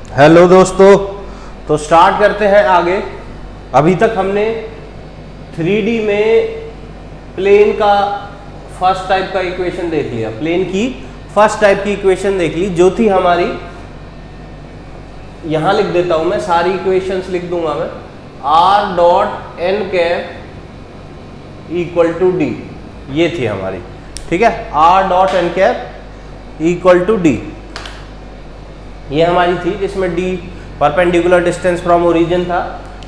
Hello दोस्तों, तो start करते हैं आगे। अभी तक हमने 3D में प्लेन का फर्स्ट टाइप का इक्वेशन देख लिया, प्लेन की फर्स्ट टाइप की इक्वेशन देख ली, जो थी हमारी, यहां लिख देता हूं मैं, सारी इक्वेशंस लिख दूंगा मैं। r dot N cap equal to D, ये थी हमारी, ठीक है। r dot N cap equal to D, ये हमारी थी, जिसमें d perpendicular distance from origin था,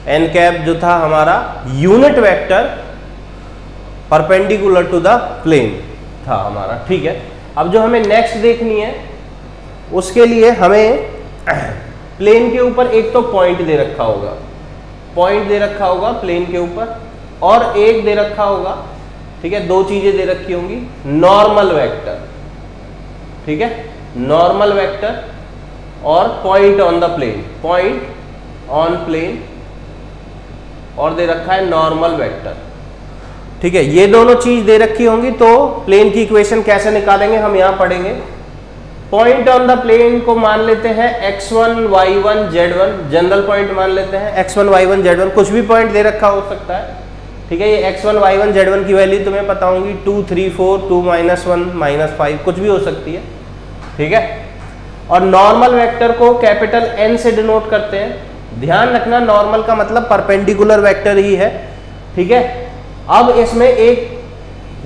एन कैप जो था हमारा unit vector perpendicular to the plane था हमारा, ठीक है। अब जो हमें नेक्स्ट देखनी है, उसके लिए हमें प्लेन के ऊपर एक तो पॉइंट दे रखा होगा, पॉइंट दे रखा होगा प्लेन के ऊपर, और एक दे रखा होगा, ठीक है, दो चीजें दे रखी होंगी, नॉर्मल वेक्टर, ठीक है, नॉर्मल वेक्टर और point on the plane, point on plane, और दे रखा है नॉर्मल वेक्टर, ठीक है। ये दोनों चीज दे रखी होंगी, तो प्लेन की इक्वेशन कैसे निकालेंगे हम यहां पढ़ेंगे। पॉइंट ऑन द प्लेन को मान लेते हैं x1 y1 z1, general point मान लेते हैं x1 y1 z1, कुछ भी पॉइंट दे रखा हो सकता है, ठीक है। ये x1 y1 z1 की वैल्यू तुम्हें पता होंगी 2 3 4 2 -1 -5, कुछ भी हो सकती है, ठीक है। और नॉर्मल वेक्टर को कैपिटल N से डिनोट करते हैं। ध्यान रखना, नॉर्मल का मतलब परपेंडिकुलर वेक्टर ही है, ठीक है। अब इसमें एक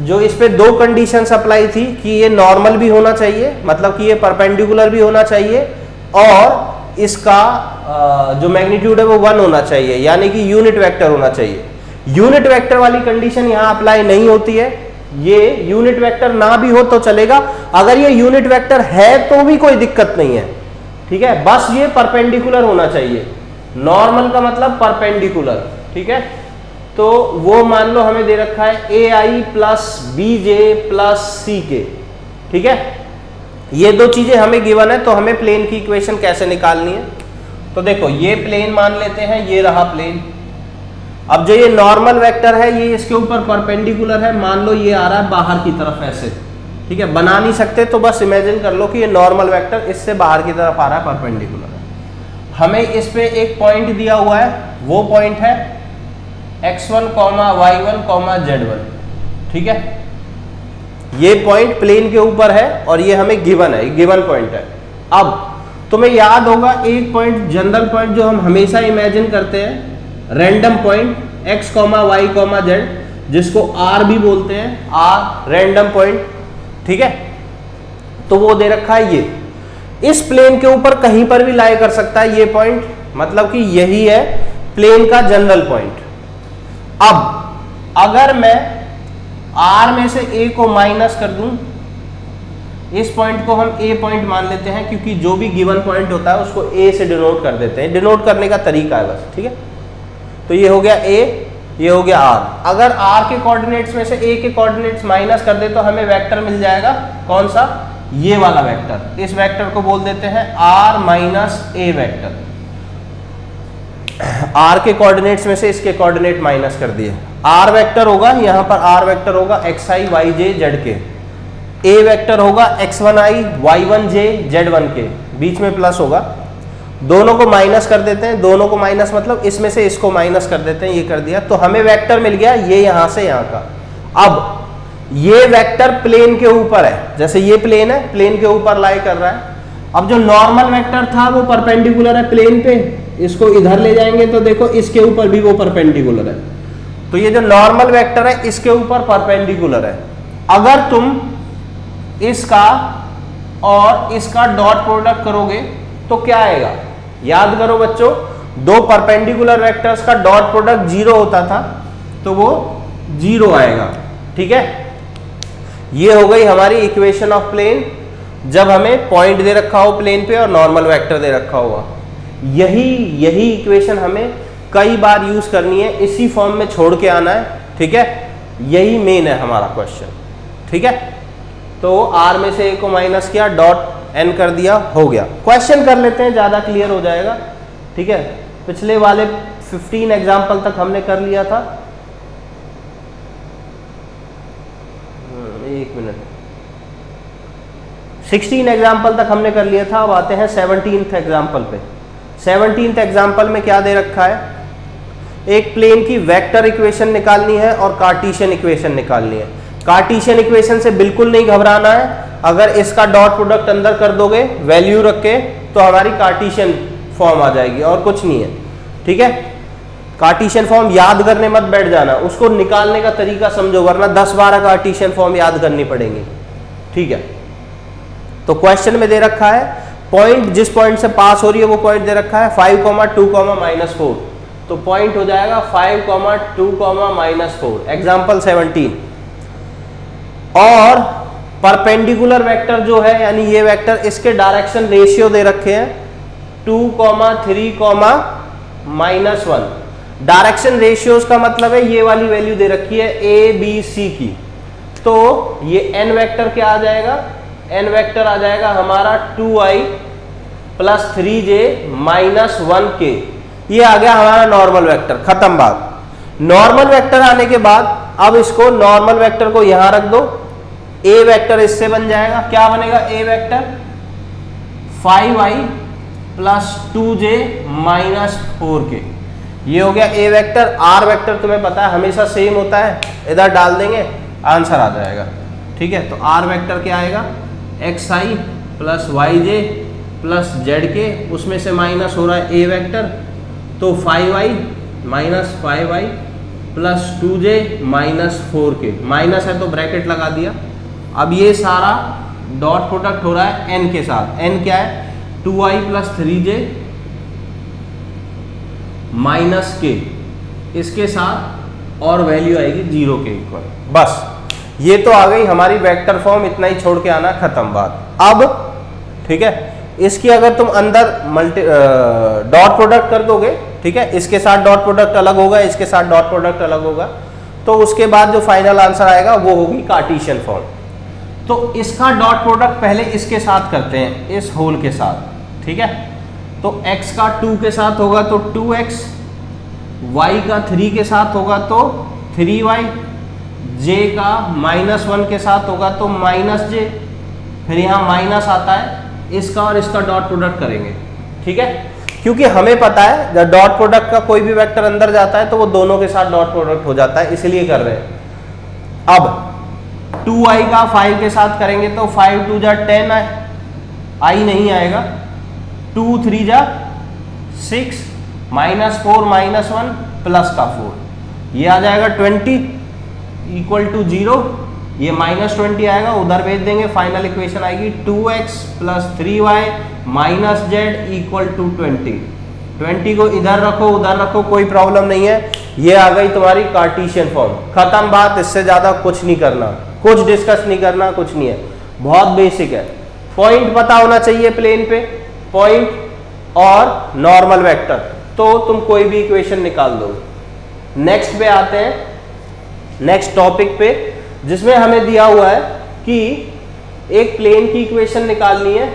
जो इस पे दो कंडीशंस अप्लाई थी कि ये नॉर्मल भी होना चाहिए, मतलब कि ये परपेंडिकुलर भी होना चाहिए, और इसका जो मैग्नीट्यूड है वो 1 होना चाहिए, यानी कि यूनिट वेक्टर होना चाहिए। यूनिट वेक्टर वाली कंडीशन यहां अप्लाई नहीं होती है, ये यूनिट वेक्टर ना भी हो तो चलेगा, अगर ये यूनिट वेक्टर है तो भी कोई दिक्कत नहीं है, ठीक है। बस ये परपेंडिकुलर होना चाहिए, नॉर्मल का मतलब परपेंडिकुलर, ठीक है। तो वो मान लो हमें दे रखा है AI plus BJ plus CK, ठीक है। ये दो चीजें हमें गिवन है, तो हमें प्लेन की इक्वेशन कैसे निकालनी है। तो देखो, ये प्लेन मान लेते हैं, ये रहा प्लेन। अब जो ये नॉर्मल वेक्टर है, ये इसके ऊपर परपेंडिकुलर है, मान लो ये आ रहा है बाहर की तरफ ऐसे, ठीक है। बना नहीं सकते तो बस इमेजिन कर लो कि ये नॉर्मल वेक्टर इससे बाहर की तरफ आ रहा है, परपेंडिकुलर है। हमें इस पे एक पॉइंट दिया हुआ है, वो पॉइंट है x1, y1, z1, ठीक है। ये पॉइंट प्लेन के ऊपर है और ये हमें गिवन है, गिवन पॉइंट है। अब तुम्हें याद होगा एक पॉइंट, जनरल पॉइंट जो हम हमेशा इमेजिन करते हैं, random point x, y, z, जिसको r भी बोलते हैं, r रैंडम पॉइंट, ठीक है। तो वो दे रखा है, ये इस प्लेन के ऊपर कहीं पर भी लाई कर सकता है ये पॉइंट, मतलब कि यही है प्लेन का जनरल पॉइंट। अब अगर मैं r में से a को माइनस कर दूं, इस पॉइंट को हम a पॉइंट मान लेते हैं, क्योंकि जो भी गिवन पॉइंट होता है उसको a से डिनोट कर देते हैं, डिनोट करने का तरीका है बस, ठीक है। तो ये हो गया a, ये हो गया r। अगर r के कोऑर्डिनेट्स में से a के कोऑर्डिनेट्स माइनस कर दे तो हमें वेक्टर मिल जाएगा, कौन सा, ये वाला वेक्टर। इस वेक्टर को बोल देते हैं r minus a vector. r के कोऑर्डिनेट्स में से इसके कोऑर्डिनेट माइनस कर दिए, r वेक्टर होगा, यहां पर r वेक्टर होगा xi yj zk, a vector होगा x1i y1j z1 के, बीच में प्लस होगा, दोनों को माइनस कर देते हैं, दोनों को माइनस मतलब इसमें से इसको माइनस कर देते हैं, ये कर दिया, तो हमें वेक्टर मिल गया ये यहां से यहां का। अब ये वेक्टर प्लेन के ऊपर है, जैसे ये प्लेन है, प्लेन के ऊपर लाई कर रहा है। अब जो नॉर्मल वेक्टर था वो परपेंडिकुलर है प्लेन पे, इसको इधर ले जाएंगे तो देखो इसके ऊपर भी वो परपेंडिकुलर है, तो ये जो नॉर्मल वेक्टर है इसके ऊपर परपेंडिकुलर है। अगर तुम इसका और इसका डॉट प्रोडक्ट करोगे तो क्या आएगा, याद करो बच्चों, दो परपेंडिकुलर वेक्टर्स का डॉट प्रोडक्ट 0 होता था, तो वो 0 आएगा, ठीक है। ये हो गई हमारी इक्वेशन ऑफ प्लेन, जब हमें पॉइंट दे रखा हो प्लेन पे और नॉर्मल वेक्टर दे रखा हुआ। यही इक्वेशन हमें कई बार यूज करनी है, इसी फॉर्म में छोड़ के आना है, ठीक है। यही मेन है हमारा क्वेश्चन, ठीक है। तो r में से a को माइनस किया, डॉट n कर दिया, हो गया। क्वेश्चन कर लेते हैं, ज्यादा क्लियर हो जाएगा, ठीक है। पिछले वाले 15 एग्जाम्पल तक हमने कर लिया था, एक मिनट, 16 एग्जाम्पल तक हमने कर लिया था। अब आते हैं 17th एग्जाम्पल पे। 17th एग्जाम्पल में क्या दे रखा है, एक प्लेन की वेक्टर इक्वेशन निकालनी है और कार्टेशियन इक्वेशन निकालनी है। कार्टेशियन इक्वेशन से बिल्कुल नहीं घबराना है, अगर इसका डॉट प्रोडक्ट अंदर कर दोगे वैल्यू रख के तो हमारी कार्टेशियन फॉर्म आ जाएगी और कुछ नहीं है। ठीक है, कार्टेशियन फॉर्म याद करने मत बैठ जाना, उसको निकालने का तरीका समझो, वरना 10-12 कार्टेशियन फॉर्म याद करनी पड़ेंगी। ठीक है, तो क्वेश्चन में दे रखा है पॉइंट, जिस पॉइंट से पास हो रही है वो पॉइंट दे रखा है 5,2,-4, तो पॉइंट हो जाएगा 5,2,-4। एग्जाम्पल 17। और परपेंडिकुलर वेक्टर जो है यानी ये वेक्टर, इसके डायरेक्शन रेशियो दे रखे हैं 2,3,-1। डायरेक्शन रेशियोज का मतलब है ये वाली वैल्यू दे रखी है ए बी सी की, तो ये एन वेक्टर क्या आ जाएगा, एन वेक्टर आ जाएगा हमारा 2i + 3j - 1k। ये आ गया हमारा नॉर्मल वेक्टर, खत्म बात। नॉर्मल वेक्टर आने के बाद अब इसको नॉर्मल वेक्टर को यहां रख दो, ए वेक्टर इससे बन जाएगा, क्या बनेगा ए वेक्टर 5i + 2j - 4k। ये हो गया ए वेक्टर। आर वेक्टर तुम्हें पता है हमेशा सेम होता है, इधर डाल देंगे आंसर आ जाएगा। ठीक है, तो आर वेक्टर क्या आएगा xi + yj + zk, उसमें से माइनस हो रहा है ए वेक्टर, तो 5i - 5i + 2j - 4k, minus है तो ब्रैकेट लगा दिया। अब ये सारा डॉट प्रोडक्ट हो रहा है n के साथ, n क्या है 2i + 3j - k, इसके साथ और वैल्यू आएगी 0 के इक्वल। बस ये तो आ गई हमारी वेक्टर फॉर्म, इतना ही छोड़ के आना, खत्म बात। अब ठीक है, इसकी अगर तुम अंदर डॉट प्रोडक्ट कर दोगे, ठीक है, इसके साथ डॉट प्रोडक्ट अलग होगा, इसके साथ डॉट प्रोडक्ट अलग होगा, तो उसके बाद जो फाइनल आंसर आएगा वो होगी कार्टेशियन फॉर्म। तो इसका डॉट प्रोडक्ट पहले इसके साथ करते हैं, इस होल के साथ। ठीक है, तो x का 2 के साथ होगा तो 2x, y का 3 के साथ होगा तो 3y, j का -1 के साथ होगा तो -j, फिर यहाँ माइनस आता है, इसका और इसका डॉट प्रोडक्ट करेंगे। ठीक है, क्योंकि हमें पता है जब डॉट प्रोडक्ट का कोई भी वेक्टर अंदर जाता है तो वो दोनों के साथ डॉट प्रोडक्ट हो जाता है, इसलिए कर रहे हैं। अब 2i का 5 के साथ करेंगे तो 5 2 जा 10 है, i नहीं आएगा, 2 3 जा 6, -4 -1 प्लस का 4, ये आ जाएगा 20 = 0, ये -20 आएगा, उधर भेज देंगे, फाइनल इक्वेशन आएगी 2x + 3y - z = 20। 20 को इधर रखो उधर रखो कोई प्रॉब्लम नहीं है, ये आ गई तुम्हारी कार्टेशियन फॉर्म, खत्म बात। इससे ज्यादा कुछ नहीं करना, कुछ डिस्कस नहीं करना, कुछ नहीं है, बहुत बेसिक है। पॉइंट पता होना चाहिए प्लेन पे, पॉइंट और नॉर्मल वेक्टर, तो तुम कोई भी इक्वेशन निकाल दो। नेक्स्ट पे आते हैं, नेक्स्ट टॉपिक पे, जिसमें हमें दिया हुआ है कि एक प्लेन की इक्वेशन निकालनी है।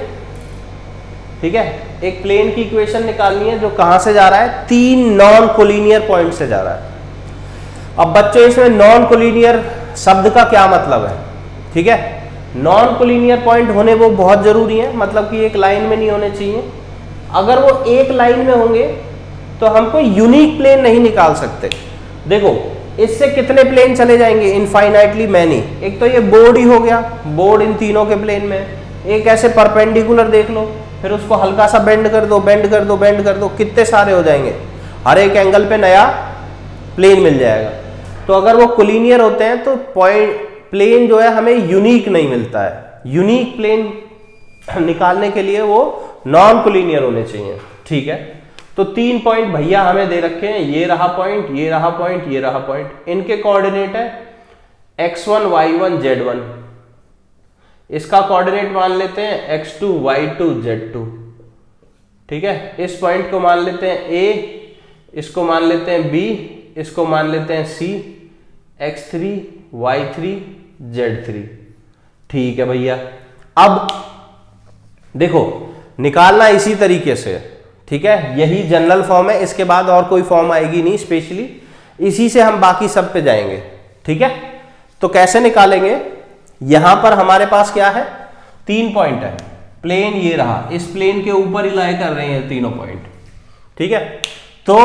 ठीक है, एक प्लेन की इक्वेशन निकालनी है जो कहां से जा रहा है, 3 नॉन कोलिनियर पॉइंट से जा रहा है। अब बच्चों इसमें नॉन कोलिनियर शब्द का क्या मतलब है? ठीक है, नॉन कोलिनियर पॉइंट होने वो बहुत जरूरी है, मतलब कि एक लाइन में नहीं होने चाहिए। अगर वो एक लाइन में होंगे तो हम कोई यूनिक प्लेन नहीं निकाल सकते। देखो इससे कितने प्लेन चले जाएंगे, इनफाइनाइटली मैनी। एक तो ये बोर्ड ही हो गया, बोर्ड इन तीनों के प्लेन में, एक ऐसे परपेंडिकुलर देख लो, फिर उसको हल्का सा बेंड कर दो, बेंड कर दो, बेंड कर दो, कितने सारे हो जाएंगे, हर एक एंगल पे नया प्लेन मिल जाएगा। तो अगर वो कोलिनियर होते हैं तो पॉइंट प्लेन जो है हमें यूनिक नहीं मिलता है। यूनिक प्लेन निकालने के लिए वो नॉन कोलिनियर होने चाहिए। ठीक है, तो 3 पॉइंट भैया हमें दे रखे हैं, ये रहा पॉइंट, ये रहा पॉइंट, ये रहा पॉइंट। इनके कोऑर्डिनेट है x1 y1 z1, इसका कोऑर्डिनेट मान लेते हैं x2 y2 z2। ठीक है, इस पॉइंट को मान लेते हैं a, इसको मान लेते हैं b, इसको मान लेते हैं c, x3 y3 z3। ठीक है भैया, अब देखो निकालना इसी तरीके से। ठीक है, यही जनरल फॉर्म है, इसके बाद और कोई फॉर्म आएगी नहीं स्पेशली, इसी से हम बाकी सब पे जाएंगे। ठीक है, तो कैसे निकालेंगे, यहां पर हमारे पास क्या है, 3 पॉइंट है, प्लेन ये रहा, इस प्लेन के ऊपर ही लाई कर रहे हैं तीनों पॉइंट। ठीक है, तो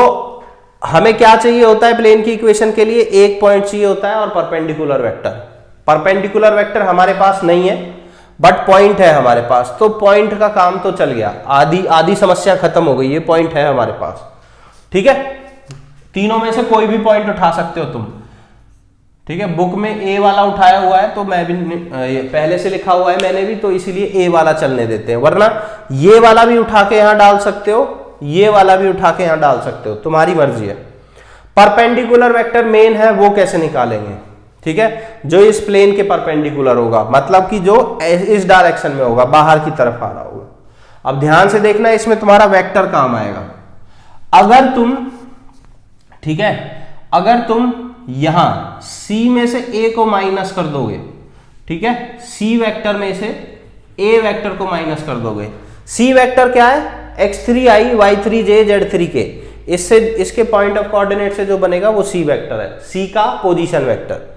हमें क्या चाहिए होता है प्लेन की इक्वेशन के लिए? एक पॉइंट चाहिए होता है और परपेंडिकुलर वेक्टर। परपेंडिकुलर वेक्टर हमारे पास नहीं है बट पॉइंट है हमारे पास, तो पॉइंट का काम तो चल गया, आधी समस्या खत्म हो गई, ये पॉइंट है हमारे पास। ठीक है, तीनों में से कोई भी पॉइंट उठा सकते हो तुम। ठीक है, बुक में ए वाला उठाया हुआ है तो मैं भी पहले से लिखा हुआ है मैंने भी, तो इसीलिए ए वाला चलने देते हैं, वरना ये वाला भी उठा के यहां डाल सकते हो, ये वाला भी उठा के यहां डाल सकते हो, तुम्हारी मर्जी है। परपेंडिकुलर वेक्टर मेन है, वो कैसे निकालेंगे? ठीक है, जो इस प्लेन के परपेंडिकुलर होगा, मतलब कि जो इस डायरेक्शन में होगा, बाहर की तरफ आ रहा होगा। अब ध्यान से देखना, इसमें तुम्हारा वेक्टर काम आएगा। अगर तुम, ठीक है, अगर तुम यहां C में से A को माइनस कर दोगे, ठीक है, C वेक्टर में से A वेक्टर को माइनस कर दोगे। C वेक्टर क्या है? x3i y3j z3k, इससे इसके पॉइंट ऑफ कोऑर्डिनेट से जो बनेगा वो C वेक्टर है, C का पोजीशन वेक्टर।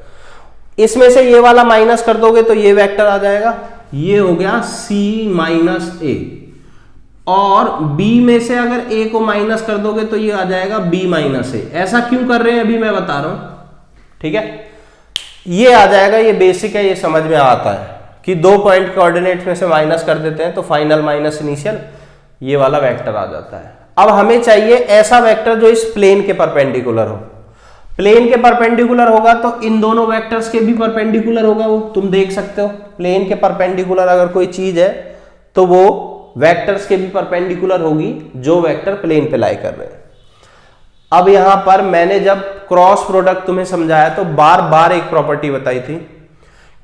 इसमें से ये वाला माइनस कर दोगे तो ये वेक्टर आ जाएगा, ये हो गया C माइनस A, और B में से अगर A को माइनस कर दोगे तो ये आ जाएगा B माइनस A। ऐसा क्यों कर रहे हैं अभी मैं बता रहा हूं। ठीक है, ये आ जाएगा, ये बेसिक है, ये समझ में आता है कि दो पॉइंट कोऑर्डिनेट में से माइनस कर देते हैं तो फाइनल माइनस इनिशियल, ये वाला वेक्टर आ जाता है। अब हमें चाहिए ऐसा वेक्टर जो इस प्लेन के परपेंडिकुलर हो। प्लेन के परपेंडिकुलर होगा तो इन दोनों वेक्टर्स के भी परपेंडिकुलर होगा, वो तुम देख सकते हो। प्लेन के परपेंडिकुलर अगर कोई चीज है तो वो वेक्टर्स के भी परपेंडिकुलर होगी जो वेक्टर प्लेन पे लाई कर रहे हैं। अब यहां पर मैंने जब क्रॉस प्रोडक्ट तुम्हें समझाया तो बार बार एक प्रॉपर्टी बताई थी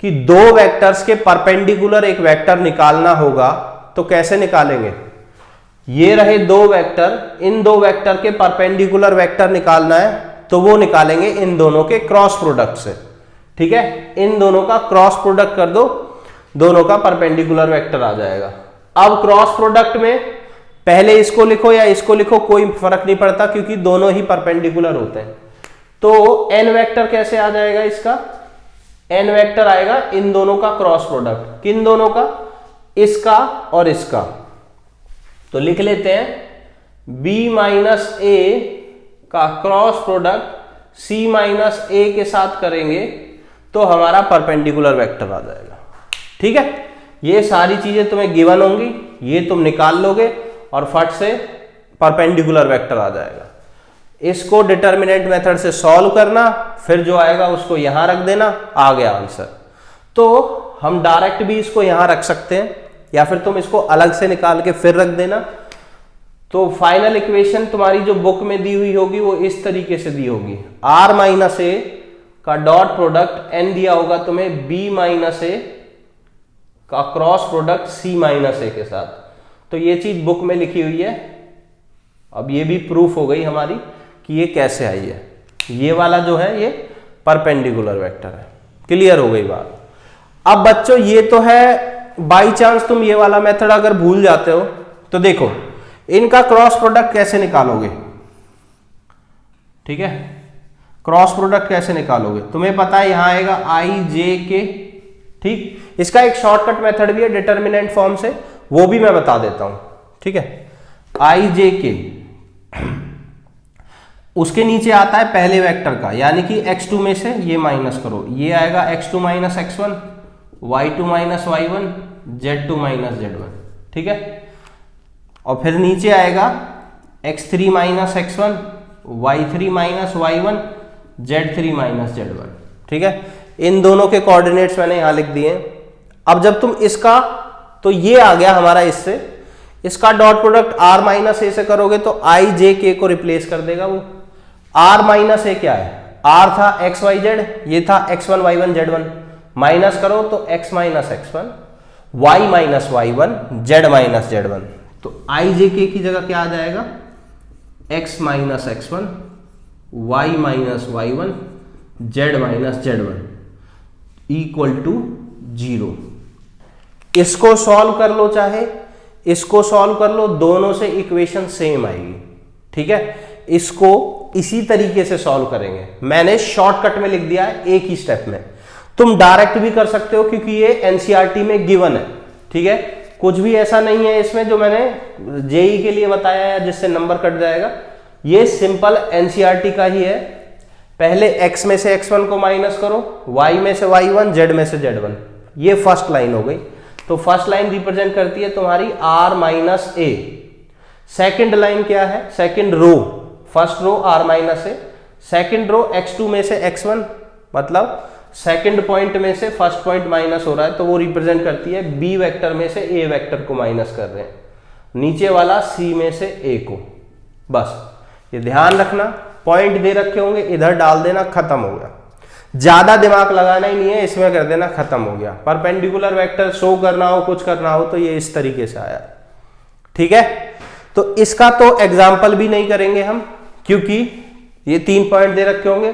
कि दो वेक्टर्स के परपेंडिकुलर एक वेक्टर निकालना होगा तो कैसे निकालेंगे? ये रहे दो वेक्टर, इन दो वेक्टर के परपेंडिकुलर वेक्टर निकालना है तो वो निकालेंगे इन दोनों के क्रॉस प्रोडक्ट से। ठीक है, इन दोनों का क्रॉस प्रोडक्ट कर दो, दोनों का परपेंडिकुलर वेक्टर आ जाएगा। अब क्रॉस प्रोडक्ट में पहले इसको लिखो या इसको लिखो, कोई फर्क नहीं पड़ता क्योंकि दोनों ही परपेंडिकुलर होते हैं। तो एन वेक्टर कैसे आ जाएगा इसका? एन वेक्टर आएगा इन दोनों का क्रॉस प्रोडक्ट। किन दोनों का? इसका और इसका। तो लिख लेते हैं b माइनस ए का क्रॉस प्रोडक्ट c माइनस ए के साथ करेंगे तो हमारा परपेंडिकुलर वेक्टर आ जाएगा। ठीक है, ये सारी चीजें तुम्हें गिवन होंगी, ये तुम निकाल लोगे और फट से परपेंडिकुलर वेक्टर आ जाएगा। इसको डिटर्मिनेंट मेथड से सॉल्व करना, फिर जो आएगा उसको यहां रख देना, आ गया आंसर। तो हम डायरेक्ट भी इसको यहां रख सकते हैं या फिर तुम इसको अलग से निकाल के फिर रख देना। तो फाइनल इक्वेशन तुम्हारी जो बुक में दी हुई होगी वो इस तरीके से दी होगी, r माइनस ए का डॉट प्रोडक्ट n दिया होगा तुम्हें b माइनस ए का क्रॉस प्रोडक्ट c माइनस ए के साथ। तो ये चीज बुक में लिखी हुई है। अब ये भी प्रूफ हो गई हमारी कि ये कैसे आई है। ये वाला जो है ये परपेंडिकुलर वेक्टर है। क्लियर हो गई बात। अब बच्चों ये तो है, बाई चांस तुम ये वाला मेथड अगर भूल जाते हो तो देखो इनका क्रॉस प्रोडक्ट कैसे निकालोगे। ठीक है, क्रॉस प्रोडक्ट कैसे निकालोगे? तुम्हें पता है यहां आएगा आई जे के। ठीक, इसका एक शॉर्टकट मेथड भी है डिटर्मिनेंट फॉर्म से, वो भी मैं बता देता हूं। ठीक है, आई जे के, उसके नीचे आता है पहले वेक्टर का, यानी कि x2 में से ये माइनस करो, ये आएगा x2 minus x1, y2 minus y1, z2 minus z1। ठीक है, और फिर नीचे आएगा x3 minus x1, y3 minus y1, z3 minus z1। ठीक है, इन दोनों के कोऑर्डिनेट्स मैंने यहां लिख दिए। अब जब तुम इसका, तो ये आ गया हमारा, इससे इसका डॉट प्रोडक्ट r माइनस ए से करोगे तो i j k को रिप्लेस कर देगा वो। r माइनस ए क्या है? r था x y z, ये था x1 y1 z1, माइनस करो तो x minus x1, y minus y1, z minus z1। तो i j k की जगह क्या आ जाएगा? x minus x1, y minus y1, z minus z1 equal to 0। इसको सॉल्व कर लो, चाहे इसको सॉल्व कर लो, दोनों से इक्वेशन सेम आएगी। ठीक है, इसको इसी तरीके से सॉल्व करेंगे। मैंने शॉर्टकट में लिख दिया है एक ही स्टेप में, तुम डायरेक्ट भी कर सकते हो क्योंकि ये एनसीईआरटी में गिवन है। ठीक है, कुछ भी ऐसा नहीं है इसमें जो मैंने जेई के लिए बताया है जिससे नंबर कट जाएगा। ये सिंपल एनसीईआरटी का ही है। पहले x में से x1 को माइनस करो, y में से y1, z में से z1। ये फर्स्ट लाइन हो गई। तो फर्स्ट लाइन रिप्रेजेंट करती है तुम्हारी r minus A. Second line क्या है? Second row, first row r minus A, second row x2 में से x1, मतलब सेकेंड पॉइंट में से फर्स्ट पॉइंट माइनस हो रहा है तो वो रिप्रेजेंट करती है b वेक्टर में से a वेक्टर को माइनस कर रहे हैं, नीचे वाला c में से a को। बस ये ध्यान रखना, पॉइंट दे रखे होंगे इधर डाल देना, खत्म हो गया। ज्यादा दिमाग लगाना ही नहीं है, इसमें कर देना, खत्म हो गया। परपेंडिकुलर वेक्टर शो करना हो, कुछ करना हो तो ये इस तरीके से आया। ठीक है, तो इसका तो एग्जाम्पल भी नहीं करेंगे हम, क्योंकि ये 3 पॉइंट दे रखे होंगे,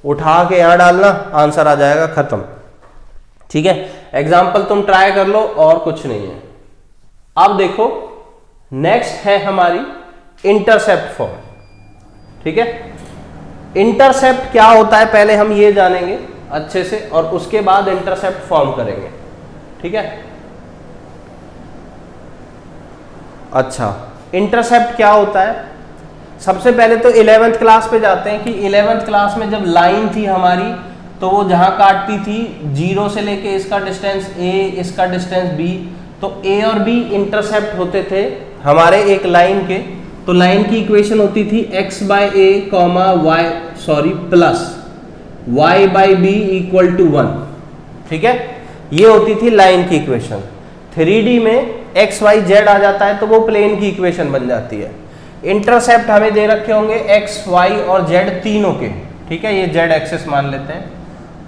उठा के यहां डालना, आंसर आ जाएगा, खत्म। ठीक है, एग्जाम्पल तुम ट्राई कर लो और कुछ नहीं है। अब देखो नेक्स्ट है हमारी इंटरसेप्ट फॉर्म। ठीक है, इंटरसेप्ट क्या होता है पहले हम ये जानेंगे अच्छे से, और उसके बाद इंटरसेप्ट फॉर्म करेंगे। ठीक है, अच्छा इंटरसेप्ट क्या होता है? सबसे पहले तो 11th क्लास पे जाते हैं कि 11th क्लास में जब लाइन थी हमारी तो वो जहां काटती थी 0 से लेके इसका डिस्टेंस a, इसका डिस्टेंस b, तो a और b इंटरसेप्ट होते थे हमारे एक लाइन के। तो लाइन की इक्वेशन होती थी x by a comma y plus y by b equal to 1। ठीक है, ये होती थी लाइन की इक्वेशन। 3D में x y z आ जाता है तो वो प्लेन की इक्वेशन बन जाती है। इंटरसेप्ट हमें दे रखे होंगे x y और z तीनों के। ठीक है, ये z एक्सिस मान लेते हैं।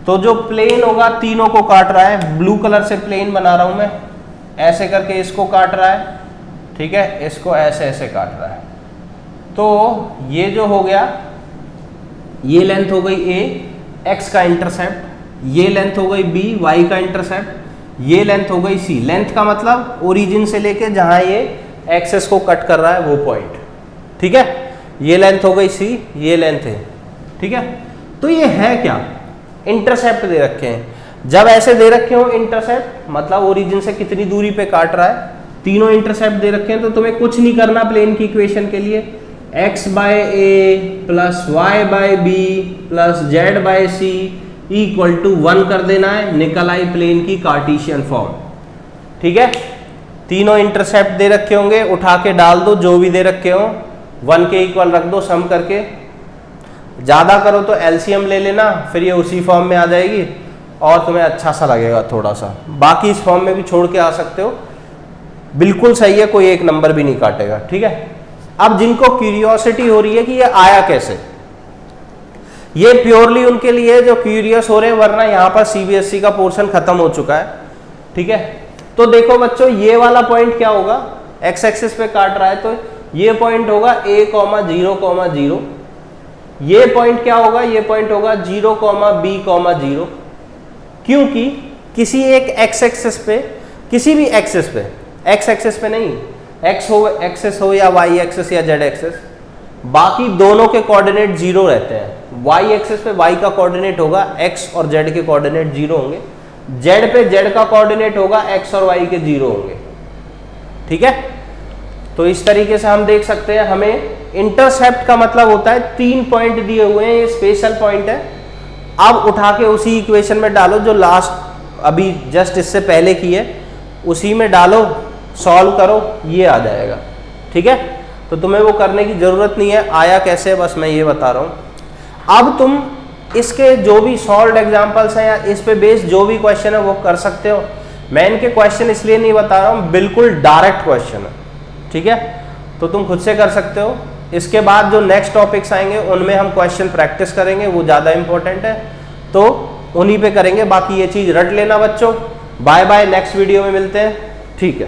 तो जो प्लेन होगा तीनों को काट रहा है, ब्लू कलर से प्लेन बना रहा हूं मैं, ऐसे करके इसको काट रहा है। ठीक है, इसको ऐसे ऐसे काट रहा है। तो ये जो हो गया, ये लेंथ हो गई a, x का इंटरसेप्ट, ये लेंथ हो गई b, y का इंटरसेप्ट, ये लेंथ हो गई c। लेंथ का मतलब ओरिजिन से लेके जहां ये एक्सेस को कट कर रहा है वो पॉइंट। ठीक है, ये लेंथ हो गई c, ये लेंथ है। ठीक है, तो ये है क्या? इंटरसेप्ट दे रखे हैं। जब ऐसे दे रखे हो इंटरसेप्ट, मतलब ओरिजिन से कितनी दूरी पे काट रहा है, तीनों इंटरसेप्ट दे रखे हैं, तो तुम्हें कुछ नहीं करना प्लेन की इक्वेशन के लिए। x by a plus y by b plus z by c equal to 1 कर देना है, निकल आई प्लेन की कार्टेशियन फॉर्म। ठीक है, तीनों इंटरसेप्ट दे रखे होंगे, उठा के डाल दो, जो भी दे रखे हो 1 के इक्वल रख दो सम करके। ज्यादा करो तो एलसीएम ले लेना, फिर ये उसी फॉर्म में आ जाएगी और तुम्हें अच्छा सा लगेगा थोड़ा सा। बाकी इस फॉर्म में भी छोड़ के आ सकते हो, बिल्कुल सही है, कोई एक नंबर भी नहीं काटेगा। ठीक है, अब जिनको क्यूरियोसिटी हो रही है कि ये आया कैसे, ये प्योरली उनके लिए जो क्यूरियस हो रहे हैं, वरना यहाँ पर सीबीएसई का पोर्शन खत्म हो चुका है। ठीक है, तो देखो बच्चों, ये वाला पॉइंट क्या होगा, एक्स एक्सिस पे काट रहा है तो ये पॉइंट होगा a,0,0। ये पॉइंट क्या होगा, ये पॉइंट होगा 0,b,0, क्योंकि किसी एक एक्स एक्सिस पे, किसी भी एक्सिस पे, एक्स एक्सिस पे नहीं, एक्सिस हो या वाई एक्सिस या जेड एक्सिस, बाकी दोनों के कोऑर्डिनेट 0 रहते हैं। वाई एक्सिस पे वाई का कोऑर्डिनेट होगा x और z के कोऑर्डिनेट 0 होंगे, z पे z का कोऑर्डिनेट होगा x और y के 0 होंगे। ठीक है, तो इस तरीके से हम देख सकते हैं, हमें इंटरसेप्ट का मतलब होता है 3 पॉइंट दिए हुए हैं, ये स्पेशल पॉइंट है। अब उठा के उसी इक्वेशन में डालो जो लास्ट अभी जस्ट इससे पहले की है, उसी में डालो, सॉल्व करो, ये आ जाएगा। ठीक है, तो तुम्हें वो करने की जरूरत नहीं है, आया कैसे बस मैं ये बता रहा हूं। अब तुम इसके जो भी सॉल्व एग्जांपल्स हैं या इस पे बेस्ड जो भी क्वेश्चन है वो कर सकते हो। मैं इनके क्वेश्चन इसलिए नहीं बता रहा हूं, बिल्कुल डायरेक्ट क्वेश्चन है। ठीक है, तो तुम खुद से कर सकते हो। इसके बाद जो नेक्स्ट टॉपिक्स आएंगे उनमें हम क्वेश्चन प्रैक्टिस करेंगे, वो ज़्यादा इंपॉर्टेंट है, तो उन्हीं पे करेंगे। बाकी ये चीज़ रट लेना बच्चों। बाय बाय, नेक्स्ट वीडियो में मिलते हैं। ठीक है।